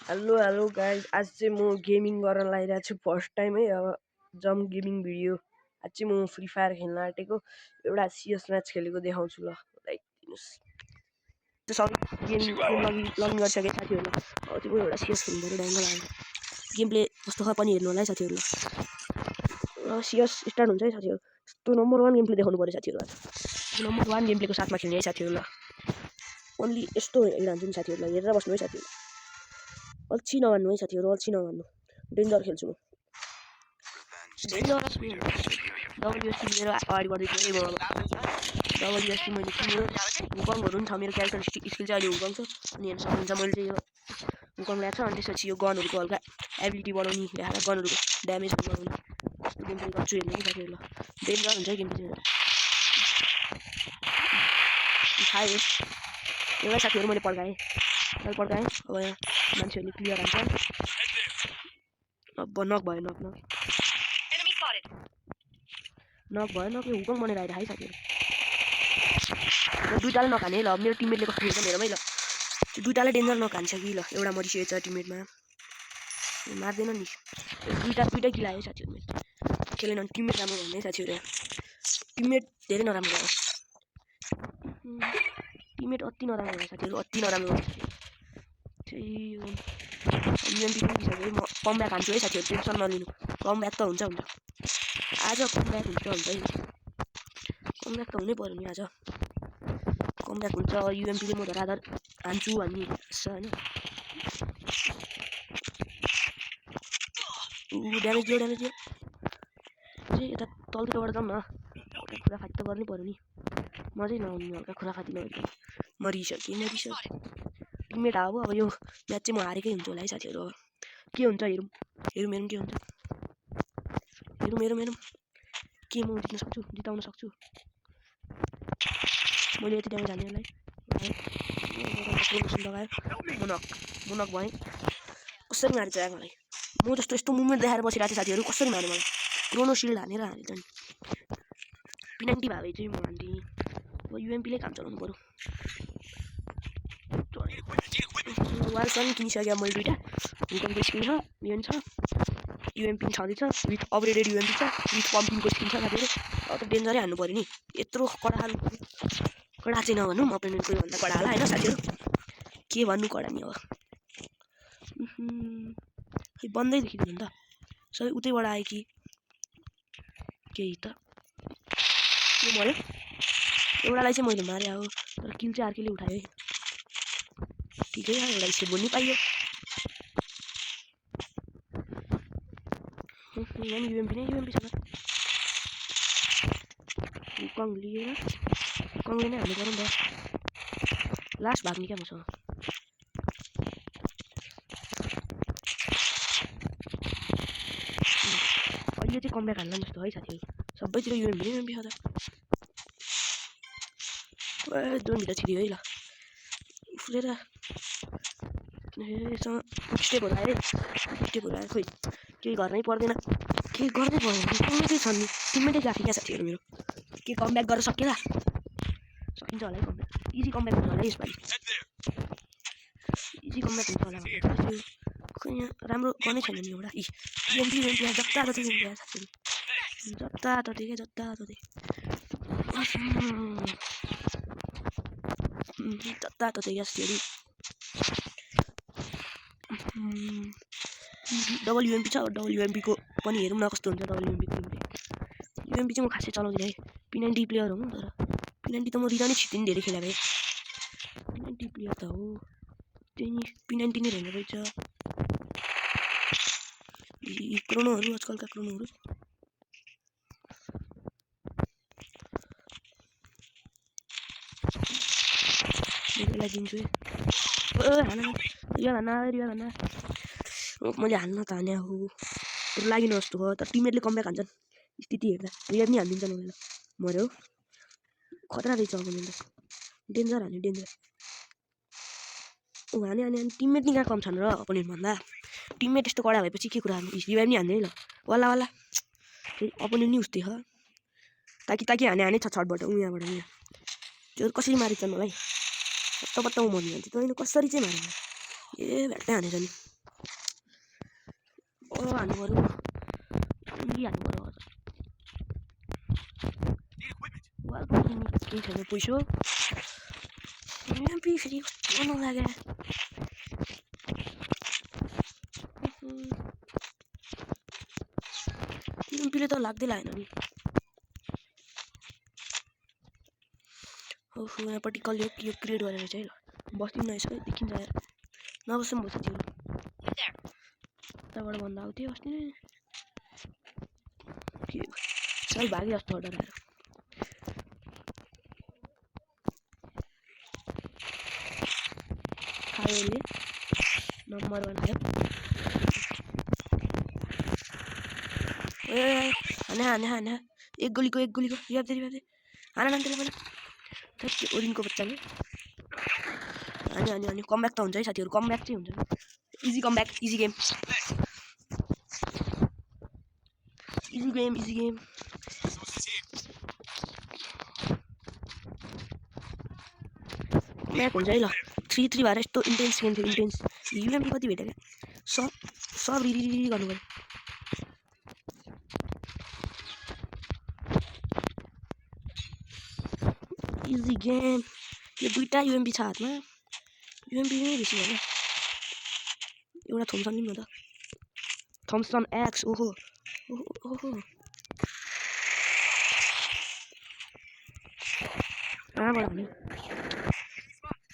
Hello guys, आज चाहिँ म गेमिङ गर्न लागिरहेको छु फर्स्ट टाइम है। अब जम गेमिङ भिडियो। आज चाहिँ म फ्री फायर खेल्न आँटेको, एउटा सिएस म्याच खेलेको देखाउँछु। ल लाइक दिनुहोस्। सबै गेमिङ लगइन गरिसकेँ साथीहरू। अब चाहिँ म एउटा सिएस खेल्नु पऱ्यो ड्याङ्गो लागेर। गेम प्ले कस्तो छ पनि हेर्नु होला है साथीहरू। ल सिएस स्टार्ट हुन्छ है साथीहरू। त्यो नम्बर 1 गेम प्ले देखाउनु पऱ्यो साथीहरू। आज नम्बर 1 गेम प्लेको साथमा खेल्ने है साथीहरू। ल ओन्ली यस्तो हेरिरहन्छु नि साथीहरूलाई, हेरेर बस्नु है साथीहरू। अल्छी नमान्नु है साथीहरू, अल्छी नमान्नु। डेन्जर खेल्छु म, डेन्जरस डब्लुएसपी लिएर अगाडि बढ्दैछु है म। डब्लुएसपी मैले किन्यो, हुकङहरू पनि छ मेरो क्यारेक्टर स्किल चाहिँ अहिले हुकङ छ। अनि हेर्नु सक्नुहुन्छ मैले चाहिँ यो हुकङ ल्याएको छ। अनि त्यसपछि यो गनहरूको हल्का एबिलिटी बढाउने देखाएर गनहरूको ड्यामेज बढाउने कस्तो गेम प्ले गर्छु हेर्नु है साथीहरू। ल डेन्जर हुन्छ है गेम प्ले खायो एउटा साथीहरू। मैले पड्काएँ अब यहाँ मान्छेहरूले क्लियर हान्छ। अब नक भयो, नक भयो। हुकम बनेर आएर है साथीहरू। दुईटाले नखाने है। ल मेरो टिममेटले कस्तो खेल्छ मेरोमै। ल दुईटाले डेन्जर नखान्छ कि। ल एउटा मरिसकेको छ टिममेटमा, मार्दैन नि। दुईटै किल आयो साथीहरू। मेरो खेलेन भने टिममेट राम्रो भन्ने है साथीहरू। टिममेट धेरै नराम्रो भयो, टिममेट अति नराम्रो भयो साथीहरू, अति नराम्रो भयो युएमपी पनि दिइसक्यो। म कमब्याक हान्छु है साथीहरू, टेन्सन नलिनु। कमब्याक त हुन्छ आज कमब्याक हुन्छ है। कमब्याक त हुनै पर्यो नि आज, कमब्याक हुन्छ। युएमपीले म धराधर हान्छु भन्ने छ होइन। ड्यामेज दियो चाहिँ यता तलतिरबाट जाउँ न। हल्का खुराफाती त गर्नै पर्यो नि, मजै नआउने हल्का खुराफाती नगरिकन। मरिसकेँ। टिममेट अब यो म्याच चाहिँ म हारेकै हुन्छु होला है साथीहरू। अब के हुन्छ हेरौँ के हुन्छ। हेरौँ के म जिताउन सक्छु। मैले यति ड्यामेज हाल्नेलाई लगायो। मुनक भएँ। कसरी मारिन्छ यार मलाई। म जस्तो यस्तो मुभमेन्ट देखाएर बसिरहेको थिएँ साथीहरू, कसरी माऱ्यो मलाई। क्रोनो सिल्ड हानेर हाल्छ नि। P90 भए चाहिँ म हान्थेँ। अब युएमपीले काम चलाउनु पऱ्यो। वाल पनि किनिसक्यो मैले दुईवटा। हुकमको स्किन छ, युएन छ, युएमपी छँदैछ। विथ अपग्रेडेड युएमपी छ, विथ पम्पिङको स्किन छ साथीहरू। अब त डेन्जरै हान्नु पऱ्यो नि, यत्रो कडा हाल्नु पऱ्यो। कडा चाहिँ नभनौँ, अपोनेन्टको भन्दा कडा होला होइन साथीहरू। के भन्नु कडा नि अब। खै बन्दै देखिँदैन नि त, सबै उतैबाट आयो कि केही त। के मऱ्यो एउटालाई चाहिँ मैले मारेँ अब, तर किल चाहिँ अर्कैले उठायो है। ठिकै छ, एउटा स्टेप बोल्नु पाइयो। युएमपी छ हुकङ लिएर, हुकङले नै हाल्नु पऱ्यो नि त। लास्ट भाग्ने क्या मसँग। अहिले चाहिँ कमब्याक हाल्ला जस्तो है साथीहरू। सबैतिर युएमपी छ त। जोनभित्र छिर्यो है। ल फुलेर यससँग स्टेपहरू आयो। खोइ केही गर्नै पर्दैन, केही गर्नै पर्दैन। टिममेटै छन् नि, टिममेटै गएको क्या साथीहरू मेरो। के कमब्याक गर्न सकिएला, सकिन्छ होला है कमब्याक। इजी कमब्याक हुन्छ होला यसपालि, इजी कमब्याक हुन्छ होला साथीहरू। खोइ यहाँ राम्रो गर्नै छैन नि एउटा। युएमपी जताततै साथीहरू, जताततै क्या जताततै क्या साथीहरू। डबल युएमपी छ, डबल युएमपीको पनि हेरौँ न कस्तो हुन्छ डबल युएमपीको। युएमपी चाहिँ म खासै चलाउँदिनँ है, P90 प्लेयर हो म। तर P90 त म रिदा नै छिट्टै धेरै खेला भएँ। P90 प्लेयर त हो, त्यही नि P90 नै रहेन रहेछ। क्रोनोहरू आजकलका क्रोनोहरू यसलाई दिन्छु है। मैले हान्न त हाने हो, तर लागिन जस्तो भयो। तर टिममेटले कमब्याक हान्छन् स्थिति हेर्दा। रियाद नि हानिदिन्छन् मलाई। मऱ्यो खतरा रहेछ अपोनेन्ट, डेन्जर हान्यो डेन्जर। हाने टिममेट नि कहाँ कम छन् र अपोनेन्ट भन्दा। टिममेट यस्तो कडा भएपछि के कुरा रिभाइभ नि हान्ने है। ल वाला फेरि अपोनेन्ट नि उस्तै हो। ताकि हाने छ छटबाट यहाँबाट त्यो कसरी मारिन्छ मलाई। पत्ता म मर्नु जान्छु त होइन, कसरी चाहिँ मारेन। भ्याट्टै हानेछ नि। हान्नु पर्यो हान्नु पर्यो वाल पनि केही छैन पैसो फेरि कस्तो नलागे एमपीले त लाग्दै लागेन नि ओहो यहाँपट्टि कसले यो क्रिएट गरेर चाहिँ ल बस्दिनँ यसो देखिन्छ यार नबस्नु पनि साथीहरू उताबाट भन्दा आउँथ्यो अस्ति नै के साल भागी जस्तो डराएर खायोले नम्बर 1 खायो हाने एक गोलीको रिवाइभ दे हाना नाम त्यसले पहिला ओरिनको बच्चाले हाने कमब्याक त हुन्छ है साथीहरू कमब्याक चाहिँ हुन्छ easy comeback easy game MAC हुन्छ है ल 3-3 भएर यस्तो इन्टेन्स गेम थियो इन्टेन्स युएमपी कति भेट्यो क्या सब रिरी गर्नु पर्यो इजी गेम यो दुईटा युएमपी छ हातमा युएमपी नै बेसी भयो एउटा थम्सन लिउँ न त थम्सन एक्स ओहो कहाँबाट हान्यो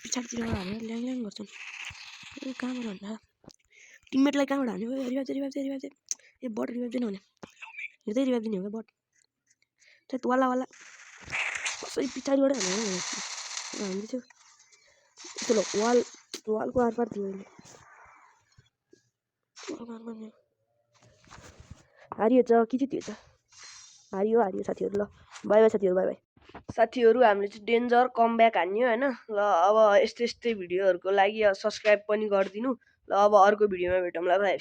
पछाडितिर हानेर ल्याङ गर्छन् कहाँबाट हान्दा टिममेटलाई कहाँबाट हान्यो रिवाइभ दे ए बट रिवाइभ दिनु भने हेर्दै रिवाइभ दिने हो क्या बट त्यही वाला कसरी पछाडिबाट हान्यो हान्दै थियो यस्तो ल वालको आरपार थियो अहिले हारियो के थियो त हारियो साथीहरू ल बाई साथीहरू बाई साथीहरू हामीले चाहिँ डेन्जर कमब्याक हान्यो हैन ल अब यस्तै भिडियोहरुको लागि सब्स्क्राइब पनि गरिदिनु ल अब अर्को भिडियोमा भेटौँला भाइ